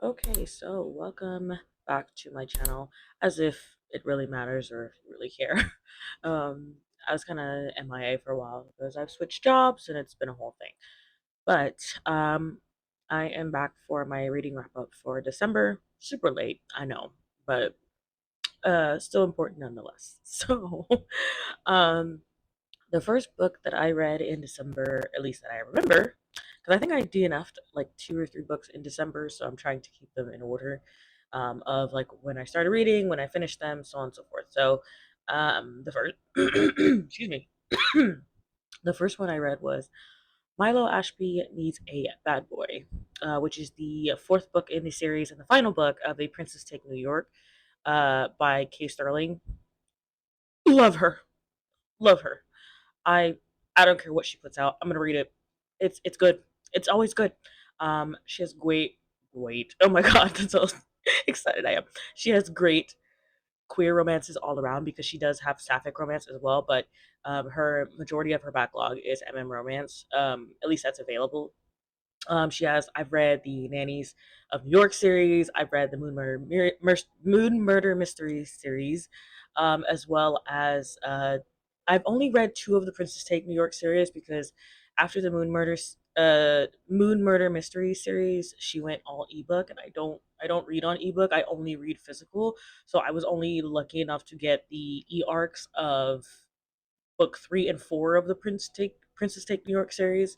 Okay, so welcome back to my channel, as if it really matters or if you really care. I was kind of MIA for a while because I've switched jobs and it's been a whole thing. But I am back for my reading wrap up for December. Super late, I know, but still important nonetheless. So, um, the first book that I read in December, at least that I remember, because I think I DNF'd like two or three books in December, so I'm trying to keep them in order of like when I started reading, when I finished them, so on and so forth. So the first, excuse me, the first one I read was Milo Ashby Needs a Bad Boy, which is the fourth book in the series and the final book of A Princess Take New York by Kay Sterling. Love her. Love her. I I don't care what she puts out. I'm gonna read it. It's good. It's always good. She has great. Oh my god, that's how excited I am. She has great queer romances all around because she does have sapphic romance as well. But her majority of her backlog is romance. At least that's available. She has. I've read the Nannies of New York series. I've read the Moon Murder Mysteries series, as well as I've only read two of the Princess Take New York series because after the Moon Murder Mystery series, she went all ebook, and I don't read on ebook. I only read physical. So I was only lucky enough to get the e arcs of book three and four of the Princess Take New York series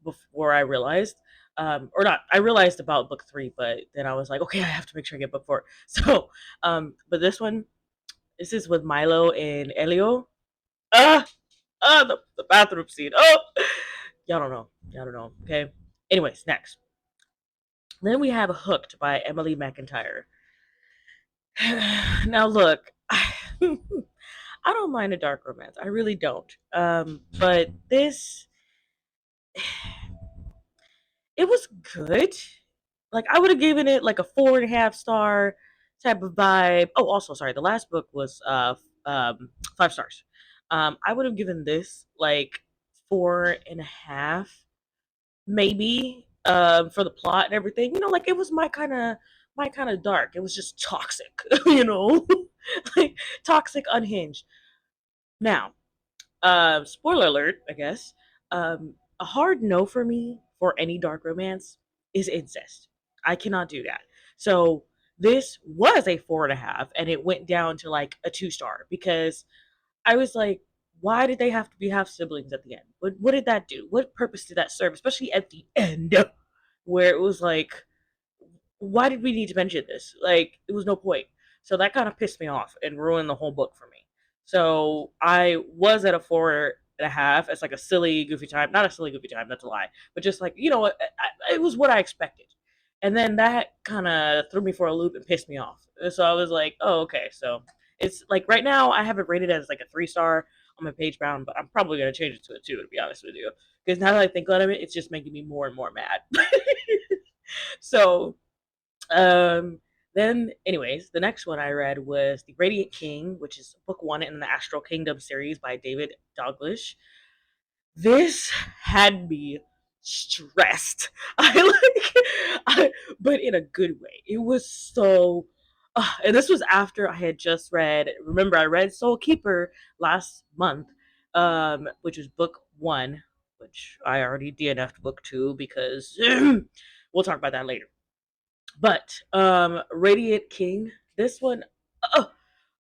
before I realized. Or not, I realized about book three, but then I was like, okay, I have to make sure I get book four. So, but this is with Milo and Elio. Ah, the bathroom scene. Oh, y'all don't know. Okay. Anyways, next. Then we have Hooked by Emily McIntyre. Now look, I don't mind a dark romance. I really don't. But this it was good. Like I would have given it like a 4.5 star type of vibe. Oh, also sorry, the last book was 5 stars. I would have given this like 4.5, maybe, for the plot and everything. Like it was my kind of dark. It was just toxic, like toxic, unhinged. Now, spoiler alert, I guess. A hard no for me for any dark romance is incest. I cannot do that. So this was a 4.5, and it went down to like a 2 star because I was like, why did they have to be half siblings at the end? What did that do? What purpose did that serve? Especially at the end, where it was like, why did we need to mention this? Like, it was no point. So that kind of pissed me off and ruined the whole book for me. So I was at a 4.5 as like a silly, goofy time. Not a silly, goofy time, that's a lie. But just like, it was what I expected. And then that kind of threw me for a loop and pissed me off. So I was like, oh, okay. So it's like right now I have it rated as like a 3 star on my page bound, but I'm probably going to change it to a 2, to be honest with you. Because now that I think about it, it's just making me more and more mad. So um, then, anyways, the next one I read was The Radiant King, which is book one in the Astral Kingdom series by David Douglas. This had me stressed. But in a good way. It was so. And this was after I had just read. Remember, I read Soul Keeper last month, which was book one, which I already DNF'd book two because we'll talk about that later. But Radiant King, this one, oh,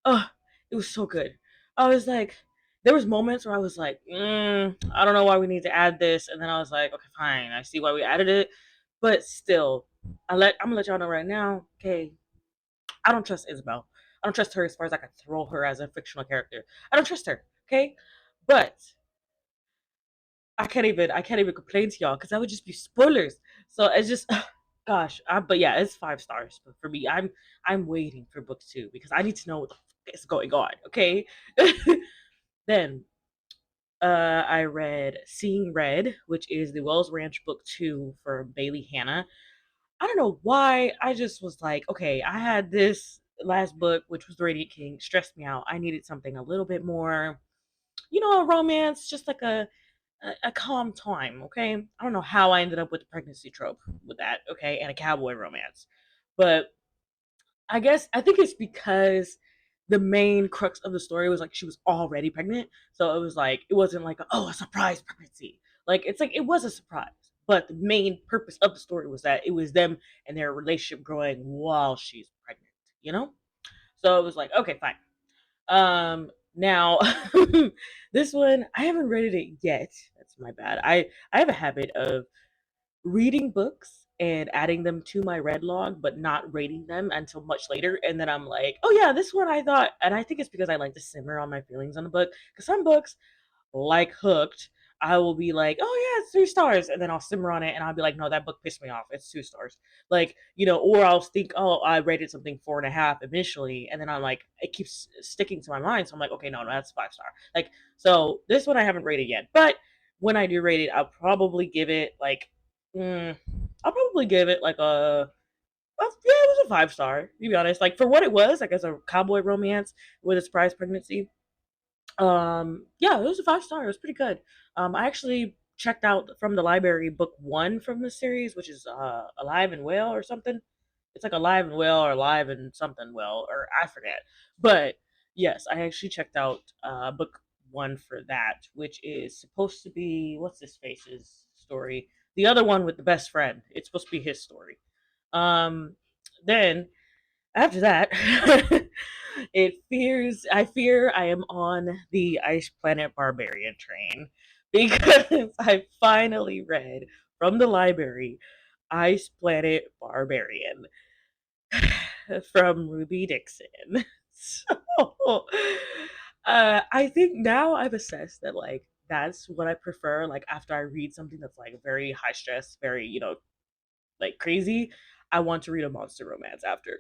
oh, it was so good. I was like, there was moments where I was like, I don't know why we need to add this, and then I was like, okay, fine, I see why we added it, but still, I'm gonna let y'all know right now. Okay, I don't trust Isabel. I don't trust her as far as I can throw her as a fictional character. I don't trust her. Okay, but I can't even complain to y'all because that would just be spoilers. So it's just gosh, but yeah, it's 5 stars. But for me, I'm waiting for book two because I need to know what the fuck is going on. Okay. Then I read Seeing Red, which is the Wells Ranch book two for Bailey Hannah. I don't know why. I just was like, okay, I had this last book, which was The Radiant King, stressed me out. I needed something a little bit more, a romance, just like a calm time. Okay, I don't know how I ended up with the pregnancy trope with that. Okay, and a cowboy romance, but I think it's because the main crux of the story was like she was already pregnant, so it was like it wasn't like a surprise pregnancy. Like it's like it was a surprise, but the main purpose of the story was that it was them and their relationship growing while she's pregnant. You know, so it was like okay, fine. Now this one I haven't read it yet. That's my bad. I have a habit of reading books and adding them to my read log, but not rating them until much later. And then I'm like, oh yeah, this one I thought, and I think it's because I like to simmer on my feelings on the book. Because some books, like Hooked, I will be like, oh yeah, it's 3 stars, and then I'll simmer on it, and I'll be like, no, that book pissed me off. It's 2 stars. Like or I'll think, oh, I rated something 4.5 initially, and then I'm like, it keeps sticking to my mind, so I'm like, okay, no, no, that's 5 star. Like, so this one I haven't rated yet, but when I do rate it, I'll probably give it like, mm, I'll probably give it like yeah, it was a 5 star. To be honest, like for what it was, like as a cowboy romance with a surprise pregnancy, yeah, it was a 5 star. It was pretty good. I actually checked out from the library book one from the series, which is Alive and Well or something. It's like Alive and Well or Alive and something Well, or I forget. But yes, I actually checked out book one for that, which is supposed to be what's his face's story. The other one with the best friend. It's supposed to be his story. Um, then after that, I fear I am on the Ice Planet Barbarian train because I finally read from the library Ice Planet Barbarian from Ruby Dixon. So I think now I've assessed that like that's what I prefer. Like after I read something that's like very high stress, very, like crazy, I want to read a monster romance after.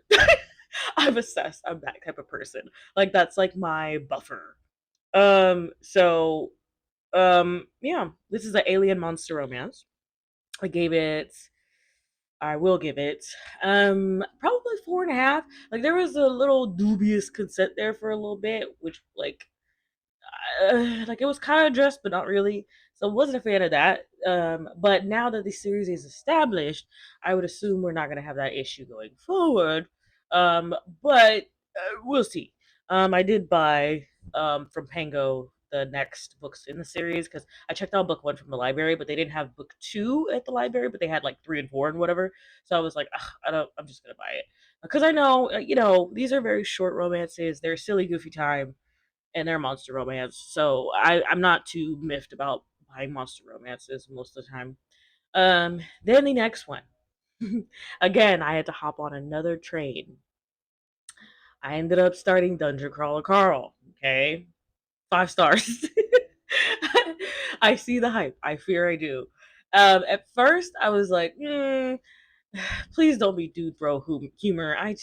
I've assessed I'm that type of person. Like that's like my buffer. So yeah, this is an alien monster romance. I gave it I will give it probably 4.5. Like there was a little dubious consent there for a little bit, which like it was kind of addressed, but not really. So I wasn't a fan of that. But now that the series is established, I would assume we're not going to have that issue going forward. Um, but we'll see. I did buy from Pango the next books in the series because I checked out book one from the library, but they didn't have book two at the library, but they had like three and four and whatever. So I was like, "Ugh, I don't. I'm just gonna buy it because I know, these are very short romances. They're silly, goofy time and they're monster romance. So I'm not too miffed about buying monster romances most of the time. Then the next one. Again, I had to hop on another train. I ended up starting Dungeon Crawler Carl. Okay. 5 stars. I see the hype. I fear I do. At first I was like, please don't be dude bro humor. I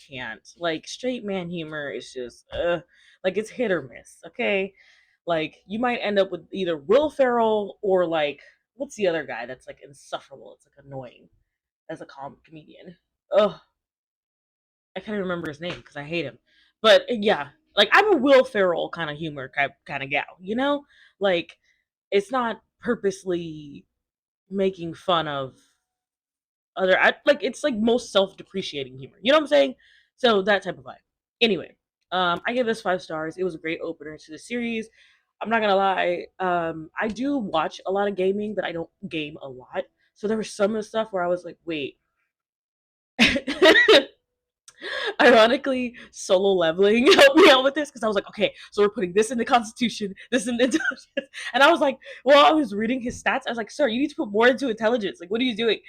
can't. Like straight man humor is just like it's hit or miss, okay? Like you might end up with either Will Ferrell or like what's the other guy that's like insufferable? It's like annoying as a comedian. Ugh, I can't even remember his name because I hate him. But yeah, like I'm a Will Ferrell kind of humor kind of gal, Like it's not purposely making fun of like it's like most self-depreciating humor. You know what I'm saying? So that type of vibe. Anyway, I give this 5 stars. It was a great opener to the series. I'm not gonna lie. I do watch a lot of gaming, but I don't game a lot. So there was some of the stuff where I was like, wait. Ironically, solo leveling helped me out with this because I was like, okay, so we're putting this in the Constitution, this in the intelligence, and I was like, while I was reading his stats, I was like, sir, you need to put more into intelligence. Like, what are you doing?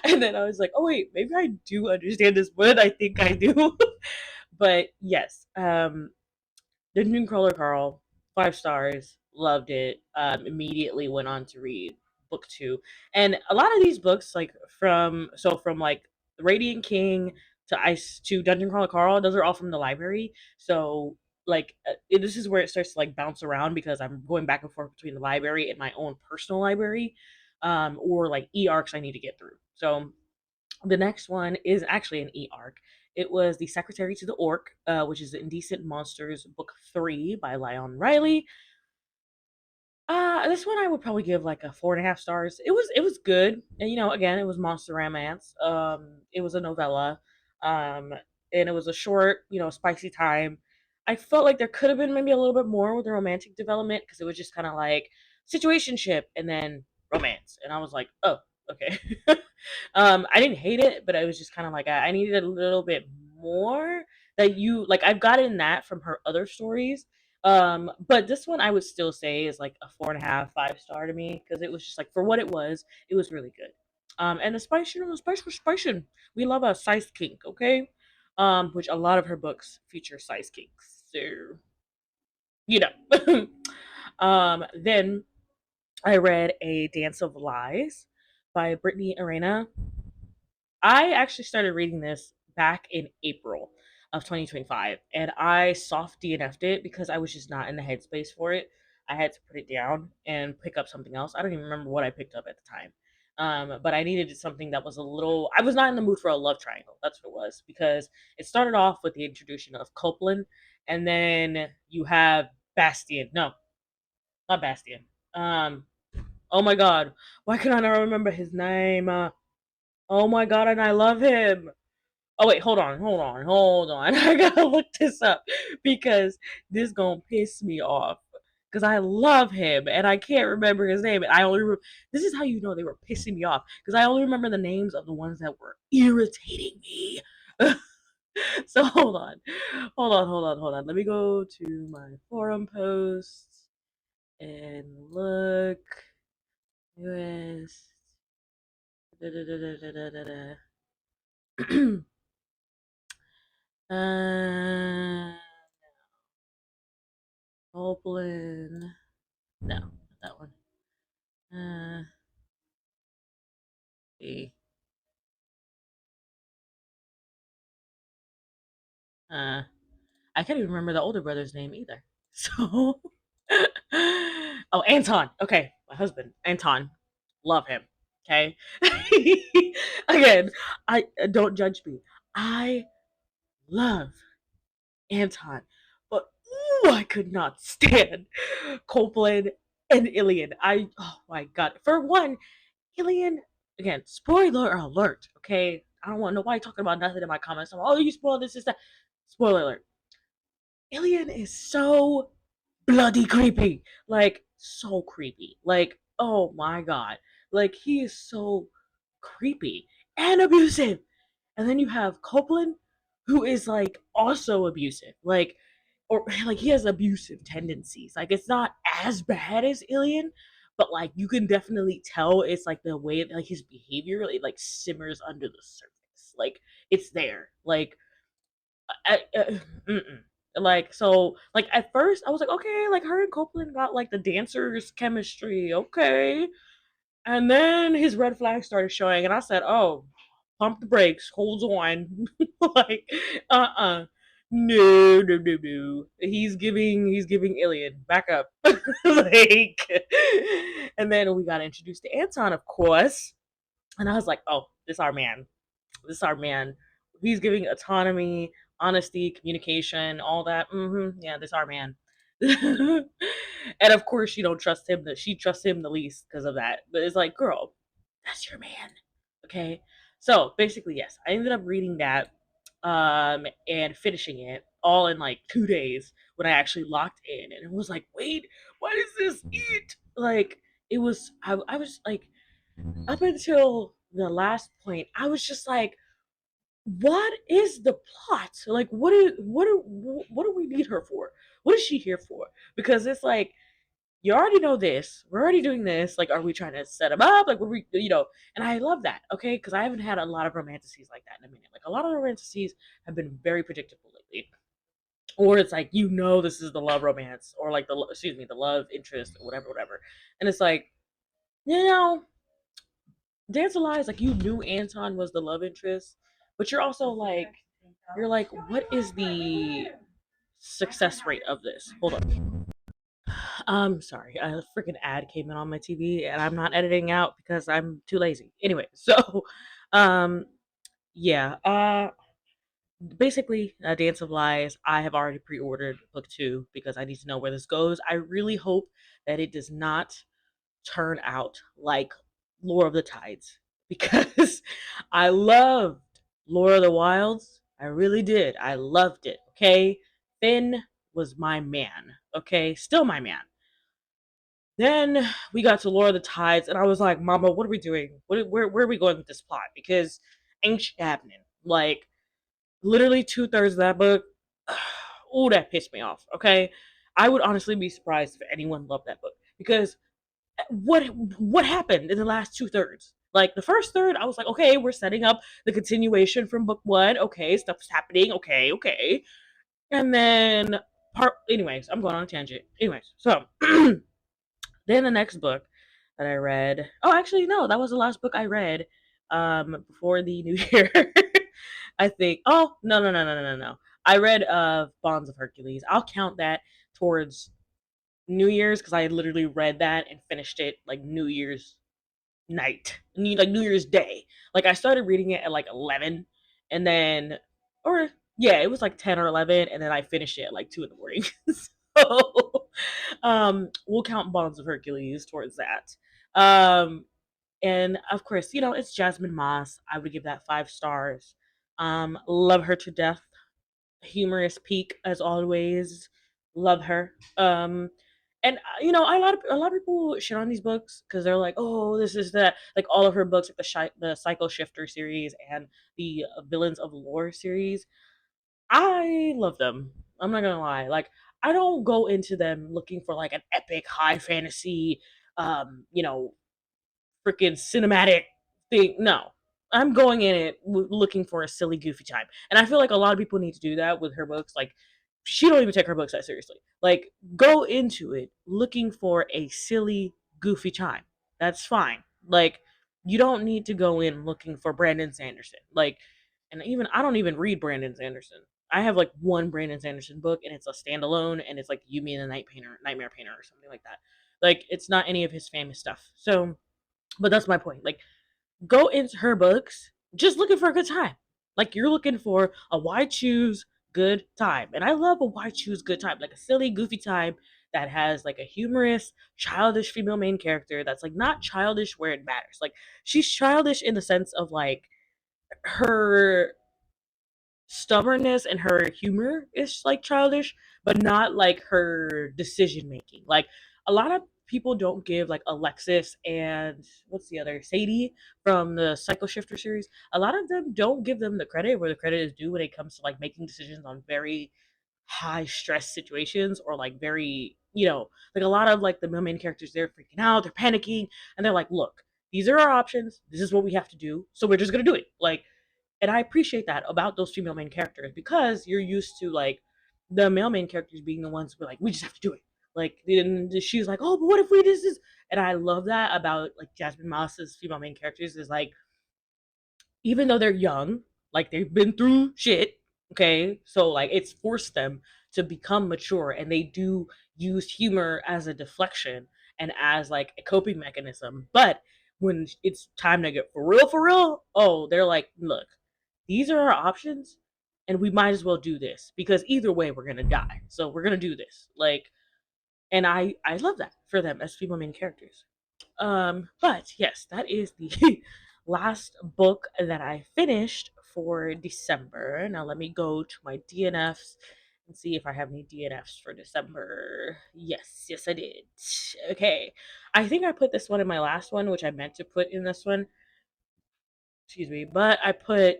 And then I was like, oh wait, maybe I do understand this more than I think I do. But yes, Dungeon Crawler Carl, 5 stars, loved it. Immediately went on to read book two, and a lot of these books, like from like Radiant King to Ice to Dungeon Crawler Carl, those are all from the library. So like this is where it starts to like bounce around because I'm going back and forth between the library and my own personal library, or like arcs I need to get through. So the next one is actually an arc. It was The Secretary to the Orc, which is the Indecent Monsters Book 3 by Lyon Riley. This one I would probably give like a 4.5 stars. It was good, and again, it was monster romance. It was a novella, um, and it was a short, spicy time. I felt like there could have been maybe a little bit more with the romantic development because it was just kind of like situationship and then romance, and I was like, oh, okay. I didn't hate it, but I was just kind of like I needed a little bit more. That you like, I've gotten that from her other stories, but this one I would still say is like a 4.5, 5 star to me because it was just like for what it was really good. And the spice was spicing. We love a size kink, okay? Which a lot of her books feature size kinks. So you know. Then I read A Dance of Lies by Brittany Arena. I actually started reading this back in April of 2025, and I soft DNF'd it because I was just not in the headspace for it. I had to put it down and pick up something else. I don't even remember what I picked up at the time. But I needed something that was a little. I was not in the mood for a love triangle. That's what it was because it started off with the introduction of Copeland, and then you have Bastian. No, not Bastian. Um, oh my God, why can I not remember his name? Oh my God, and I love him. Oh wait, hold on. I gotta look this up because this gonna piss me off. Because I love him and I can't remember his name. And this is how you know they were pissing me off. Because I only remember the names of the ones that were irritating me. So hold on. Let me go to my forum posts and look. US. Da, da, da, da, da, da, da. uh, Copeland. No, not that one. Uh, see. Uh, I can't even remember the older brother's name either. So, oh, Anton. Okay, my husband, Anton. Love him. Okay. Again, I don't judge me. I love Anton, but ooh, I could not stand Copeland and Ilian. Oh my god. For one, Ilian, again, spoiler alert, okay? I don't want nobody talking about nothing in my comments. Oh, you spoiled this, that. Spoiler alert. Ilian is so bloody creepy. Like, so creepy. Like, oh my god. Like, he is so creepy and abusive. And then you have Copeland, who is like also abusive. Like, or like he has abusive tendencies. Like it's not as bad as Ilian, but like you can definitely tell it's like the way like his behavior it like simmers under the surface. Like it's there. Mm-mm. Like so like at first I was like okay like her and Copeland got like the dancers chemistry okay, and then his red flag started showing, and I said, "Oh, pump the brakes, hold on, like, no. He's giving Iliad back up, like." And then we got introduced to Anton, of course, and I was like, "Oh, this our man. This is our man. He's giving autonomy, honesty, communication, all that. Yeah, this is our man." And of course, she don't trust him. That she trusts him the least because of that. But it's like, girl, that's your man. Okay. So basically, yes, I ended up reading that, and finishing it all in like 2 days when I actually locked in, and it was like, wait, what is this? Eat like it was. I was like, up until the last point, I was just like, what is the plot? Like, what do we need her for? What is she here for? Because it's like you already know this. We're already doing this. Like, are we trying to set him up? Like, what we. And I love that. Okay, because I haven't had a lot of romanticides like that in a minute. Like, a lot of romanticides have been very predictable lately, or it's like this is the love romance, or like the love interest, or whatever. And it's like you know Dance of Lies, like you knew Anton was the love interest, but you're like, what is the success rate of this? Hold on. Sorry, a freaking ad came in on my TV, and I'm not editing out because I'm too lazy. Anyway, so, um, yeah, basically, Dance of Lies. I have already pre-ordered book two because I need to know where this goes. I really hope that it does not turn out like Lore of the Tides because I loved Lore of the Wilds. I really did. I loved it. Okay, Finn was my man. Okay, still my man. Then we got to Lore of the Tides, and I was like, "Mama, what are we doing? Where are we going with this plot? Because ain't shit happening. Like literally 2/3 of that book. Oh, that pissed me off. Okay, I would honestly be surprised if anyone loved that book because what what happened in the last 2/3? Like the first third, I was like, okay, we're setting up the continuation from book one. Okay, stuff's happening. Okay, okay, and then part. Anyways, I'm going on a tangent. Anyways, so then the next book that I read. Oh, actually, no, that was the last book I read before the new year. I think. Oh, no. I read Bonds of Hercules. I'll count that towards New Year's because I literally read that and finished it like New Year's night, like New Year's Day. Like I started reading it at like 11, and then, or yeah, it was like 10 or 11, and then I finished it at like 2 in the morning. So, we'll count Bonds of Hercules towards that. Um, and of course, it's Jasmine Moss. I would give that 5 stars. Love her to death. Humorous peak as always. Love her. And a lot of people shit on these books because they're like, oh, this is that, like all of her books, like the Cycle Shifter series and the Villains of Lore series. I love them. I'm not gonna lie. Like I don't go into them looking for like an epic high fantasy, you know, freaking cinematic thing. No, I'm going in it looking for a silly, goofy time, and I feel like a lot of people need to do that with her books. Like, she don't even take her books that seriously. Like, go into it looking for a silly, goofy time. That's fine. Like, you don't need to go in looking for Brandon Sanderson. Like, and even I don't even read Brandon Sanderson. I have like one Brandon Sanderson book, and it's a standalone, and it's like Yumi and the Nightmare Painter, or something like that. Like, it's not any of his famous stuff. So but that's my point. Like, go into her books just looking for a good time. Like, you're looking for a why choose good time. And I love a why choose good time, like a silly, goofy time that has like a humorous, childish female main character that's like not childish where it matters. Like, she's childish in the sense of like her stubbornness and her humor is like childish, but not like her decision making. Like a lot of people don't give like Alexis and what's the other Sadie from the Cycle Shifter series. A lot of them don't give them the credit where the credit is due when it comes to like making decisions on very high stress situations or like very like a lot of like the main characters they're freaking out, they're panicking, and they're like, look, these are our options, this is what we have to do, so we're just gonna do it. Like, and I appreciate that about those female main characters because you're used to like the male main characters being the ones who are like, we just have to do it. Like then she's like, oh, but what if we did this? And I love that about like Jasmine Moss's female main characters is like even though they're young, like they've been through shit, okay? So like it's forced them to become mature and they do use humor as a deflection and as like a coping mechanism. But when it's time to get for real, oh, they're like, look, these are our options and we might as well do this because either way we're gonna die. So we're gonna do this. Like and I love that for them as female main characters. But yes, that is the last book that I finished for December. Now let me go to my DNFs and see if I have any DNFs for December. Yes, I did. Okay. I think I put this one in my last one, which I meant to put in this one. Excuse me, but I put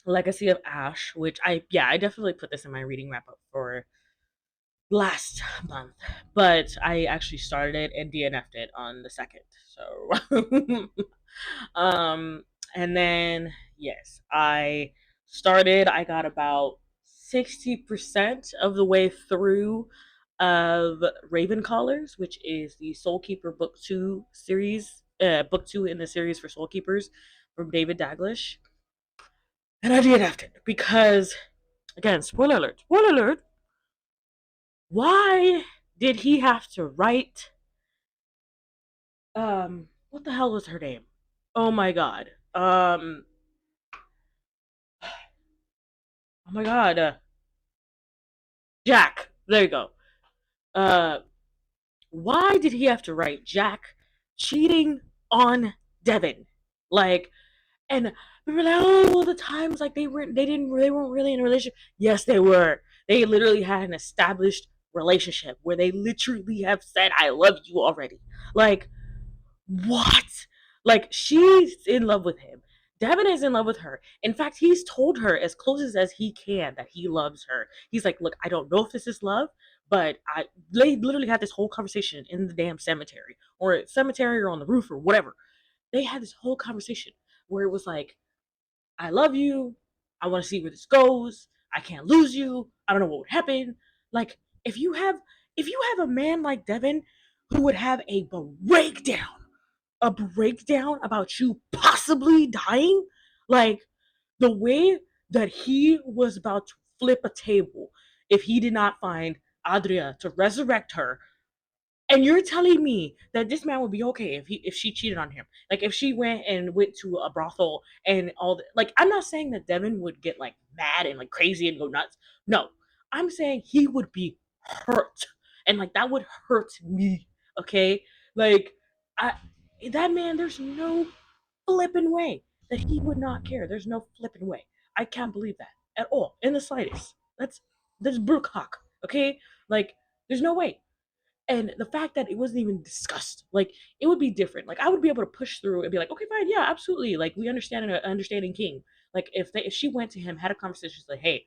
Legacy of Ash, which I definitely put this in my reading wrap up for last month, but I actually started it and DNF'd it on the second. So, um, and then yes, I got about 60% of the way through of Raven Callers, which is the Soul Keeper book two series, book two in the series for Soul Keepers from David Daglish, and I DNF'd it because, again, spoiler alert, why did he have to write what the hell was her name? Oh my god. Oh my god, Jack. There you go. Uh, why did he have to write Jack cheating on Devin? Like, and we were like, oh, well, the times like they weren't really in a relationship. Yes, they were. They literally had an established relationship where they literally have said, "I love you" already. Like, what? Like, she's in love with him. Devin is in love with her. In fact, he's told her as close as he can that he loves her. He's like, look, I don't know if this is love, but they literally had this whole conversation in the damn cemetery or on the roof or whatever. They had this whole conversation where it was like, I love you. I want to see where this goes. I can't lose you. I don't know what would happen. Like, if you have a man like Devin who would have a breakdown about you possibly dying, like the way that he was about to flip a table if he did not find Adria to resurrect her. And you're telling me that this man would be okay if she cheated on him, like if she went to a brothel and all like, I'm not saying that Devin would get like mad and like crazy and go nuts. No, I'm saying he would be hurt, and like that would hurt me. Okay, like I that man, there's no flipping way that he would not care. There's no flipping way. I can't believe that at all in the slightest. That's Brookhock. Okay, like there's no way. And the fact that it wasn't even discussed, like it would be different. Like I would be able to push through and be like, okay, fine, yeah, absolutely. Like we understand an understanding king. Like if she went to him, had a conversation, she's like, hey,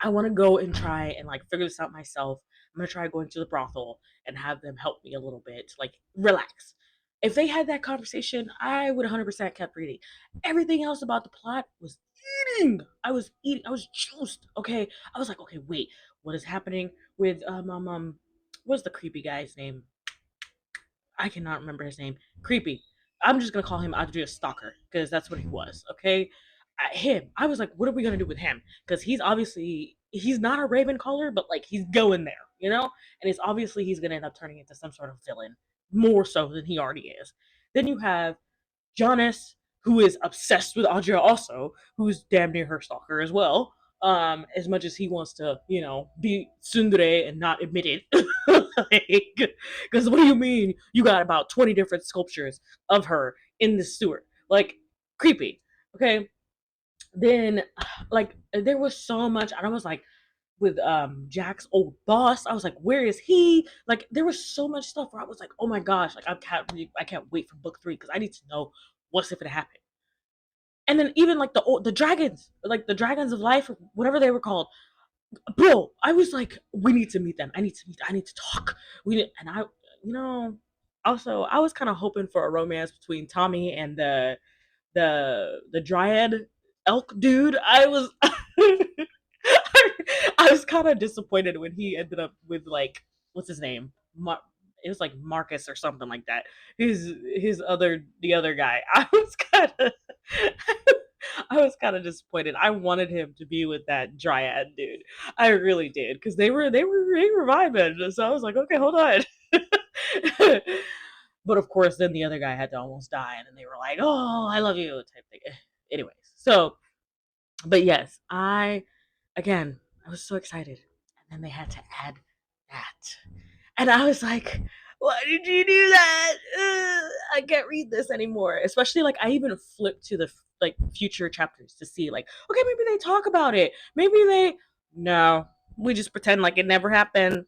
I want to go and try and like figure this out myself. I'm gonna try going to the brothel and have them help me a little bit, to, like relax. If they had that conversation, I would 100% kept reading. Everything else about the plot was eating. I was eating. I was juiced. Okay, I was like, okay, wait, what is happening with what's the creepy guy's name? I cannot remember his name. Creepy. I'm just gonna call him Adria's stalker because that's what he was. Okay, him. I was like, what are we gonna do with him? Because he's not a Raven caller, but like he's going there, you know. And it's obviously he's gonna end up turning into some sort of villain, more so than he already is. Then you have Jonas, who is obsessed with Audra also, who's damn near her stalker as well. As much as he wants to, be tsundere and not admit it. Because what do you mean you got about 20 different sculptures of her in the sewer? Like, creepy. Okay. Then, like, there was so much, and I was like, with Jack's old boss. I was like, where is he? Like there was so much stuff where I was like, oh my gosh, like I can't wait for book 3 because I need to know what's if it happened. And then even like the dragons, like the dragons of life, whatever they were called, bro. I was like, we need to meet them. I need to talk. We need, and I, you know, also I was kind of hoping for a romance between Tommy and the dryad elk dude. I was I was kind of disappointed when he ended up with like what's his name? It was like Marcus or something like that. The other guy. I was kind of disappointed. I wanted him to be with that dryad dude. I really did because they were vibing. So I was like, okay, hold on. But of course, then the other guy had to almost die, and then they were like, "Oh, I love you," type thing. Anyways, so but yes, I was so excited, and then they had to add that, and I was like, "Why did you do that? I can't read this anymore." Especially like I even flipped to the like future chapters to see like, okay, maybe they talk about it. Maybe they no, we just pretend like it never happened,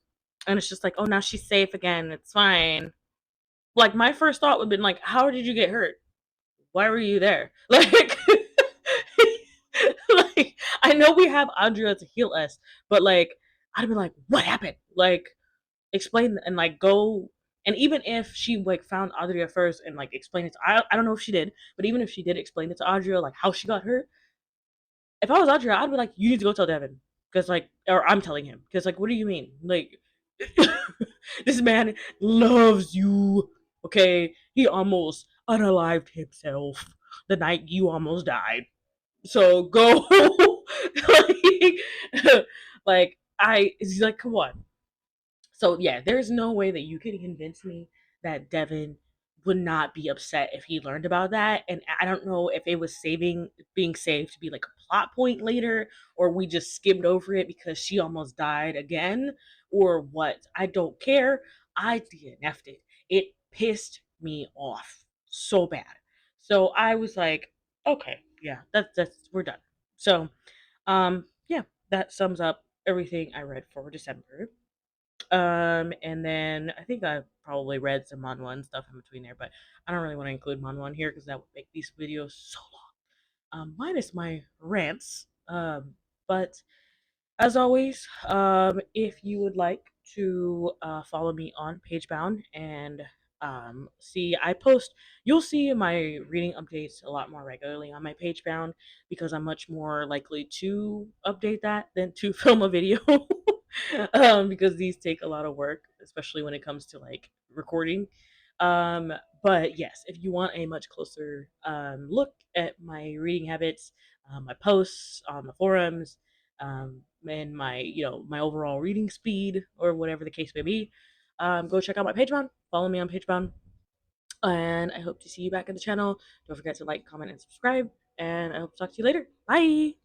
and it's just like, oh, now she's safe again. It's fine. Like my first thought would have been like, how did you get hurt? Why were you there? Like, like I know we have Andrea to heal us, but like I'd be like, what happened? Like explain and like go. And even if she like found Adria first and like explained it to, I don't know if she did, but even if she did explain it to Adria like how she got hurt, if I was Adria, I'd be like, you need to go tell Devin because like, or I'm telling him because like, what do you mean? Like, this man loves you. Okay, he almost unalived himself the night you almost died. So go, like, like he's like, come on. So yeah, there's no way that you can convince me that Devin would not be upset if he learned about that. And I don't know if it was saving being saved to be like a plot point later, or we just skimmed over it because she almost died again, or what. I don't care. I DNF'd it. It pissed me off so bad. So I was like, okay, yeah, that's we're done. So yeah, that sums up everything I read for December. And then I think I probably read some manhwa and stuff in between there, but I don't really want to include manhwa in here because that would make these videos so long. Minus my rants. But as always, if you would like to follow me on Pagebound and see, you'll see my reading updates a lot more regularly on my Pagebound because I'm much more likely to update that than to film a video. Because these take a lot of work, especially when it comes to like recording. Um, but yes, if you want a much closer look at my reading habits, my posts on the forums, and my my overall reading speed or whatever the case may be, go check out my Patreon. Follow me on Patreon, and I hope to see you back in the channel. Don't forget to like, comment, and subscribe. And I hope to talk to you later. Bye.